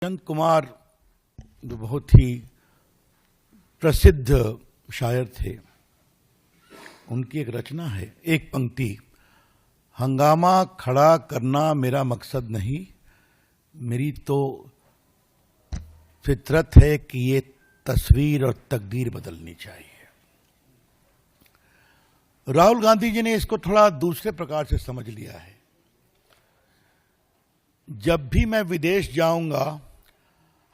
अनंत कुमार जो बहुत ही प्रसिद्ध शायर थे, उनकी एक रचना है, एक पंक्ति, हंगामा खड़ा करना मेरा मकसद नहीं, मेरी तो फितरत है कि ये तस्वीर और तकदीर बदलनी चाहिए। राहुल गांधी जी ने इसको थोड़ा दूसरे प्रकार से समझ लिया है। जब भी मैं विदेश जाऊंगा,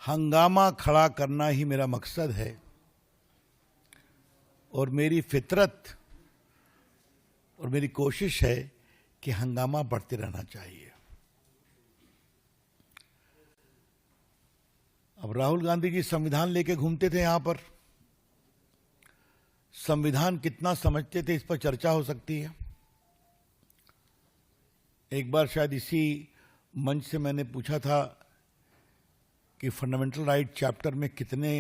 हंगामा खड़ा करना ही मेरा मकसद है और मेरी फितरत और मेरी कोशिश है कि हंगामा बढ़ते रहना चाहिए। अब राहुल गांधी जी संविधान लेके घूमते थे यहां पर। संविधान कितना समझते थे, इस पर चर्चा हो सकती है। एक बार शायद इसी मंच से मैंने पूछा था कि फंडामेंटल राइट चैप्टर में कितने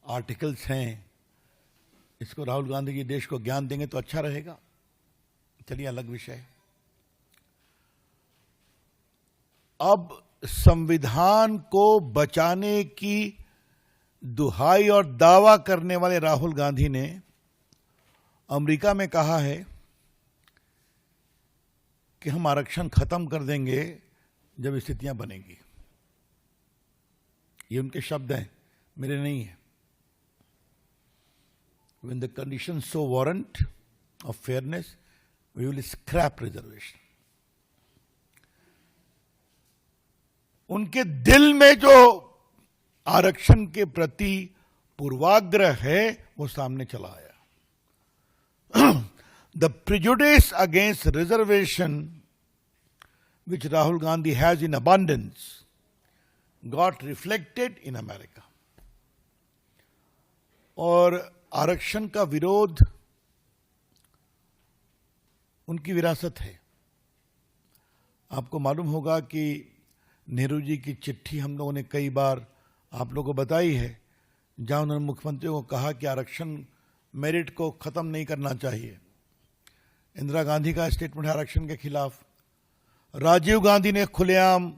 आर्टिकल्स हैं, इसको राहुल गांधी जी देश को ज्ञान देंगे तो अच्छा रहेगा। चलिए, अलग विषय है। अब संविधान को बचाने की दुहाई और दावा करने वाले राहुल गांधी ने अमेरिका में कहा है कि हम आरक्षण खत्म कर देंगे जब स्थितियां बनेंगी। ये उनके शब्द हैं, मेरे नहीं है। When the conditions so warrant of fairness, we will scrap reservation. उनके दिल में जो आरक्षण के प्रति पूर्वाग्रह है वो सामने चला आया। The prejudice against reservation which Rahul Gandhi has in abundance got reflected in America. और आरक्षण का विरोध उनकी विरासत है। आपको मालूम होगा कि नेहरू जी की चिट्ठी हम लोगों ने कई बार आप लोगों को बताई है, जहां उन्होंने मुख्यमंत्री को कहा कि आरक्षण मेरिट को खत्म नहीं करना चाहिए। इंदिरा गांधी का स्टेटमेंट है आरक्षण के खिलाफ। राजीव गांधी ने खुलेआम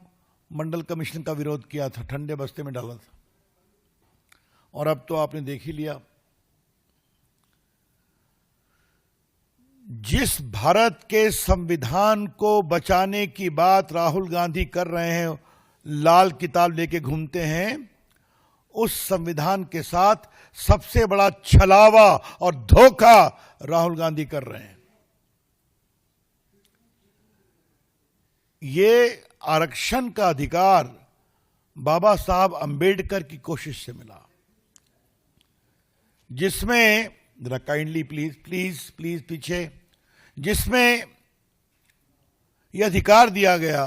मंडल कमीशन का विरोध किया था, ठंडे बस्ते में डाला था। और अब तो आपने देख ही लिया, जिस भारत के संविधान को बचाने की बात राहुल गांधी कर रहे हैं, लाल किताब लेके घूमते हैं, उस संविधान के साथ सबसे बड़ा छलावा और धोखा राहुल गांधी कर रहे हैं। ये आरक्षण का अधिकार बाबा साहब अंबेडकर की कोशिश से मिला, जिसमें जरा काइंडली प्लीज पीछे, जिसमें यह अधिकार दिया गया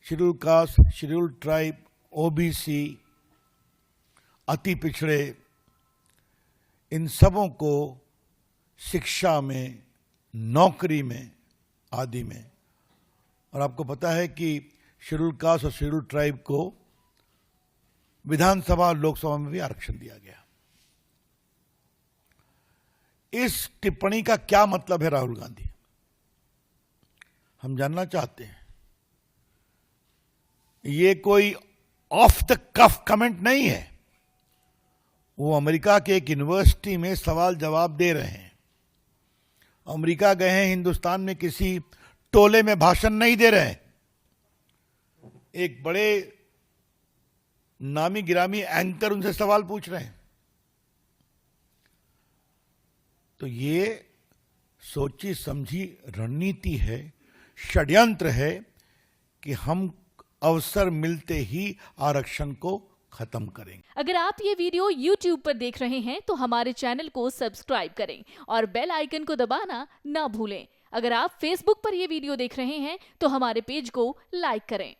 schedule caste, schedule tribe, OBC, अति पिछड़े, इन सबों को शिक्षा में, नौकरी में आदि में। और आपको पता है कि शेड्यूल कास्ट और शेड्यूल ट्राइब को विधानसभा और लोकसभा में भी आरक्षण दिया गया। इस टिप्पणी का क्या मतलब है राहुल गांधी, हम जानना चाहते हैं। ये कोई ऑफ द कफ कमेंट नहीं है। वो अमेरिका के एक यूनिवर्सिटी में सवाल जवाब दे रहे हैं। अमेरिका गए हैं, हिंदुस्तान में किसी टोले में भाषण नहीं दे रहे हैं। एक बड़े नामी गिरामी एंकर उनसे सवाल पूछ रहे हैं। तो ये सोची समझी रणनीति है, षड्यंत्र है कि हम अवसर मिलते ही आरक्षण को खत्म करेंगे। अगर आप ये वीडियो YouTube पर देख रहे हैं तो हमारे चैनल को सब्सक्राइब करें और बेल आइकन को दबाना ना भूलें। अगर आप Facebook पर ये वीडियो देख रहे हैं तो हमारे पेज को लाइक करें।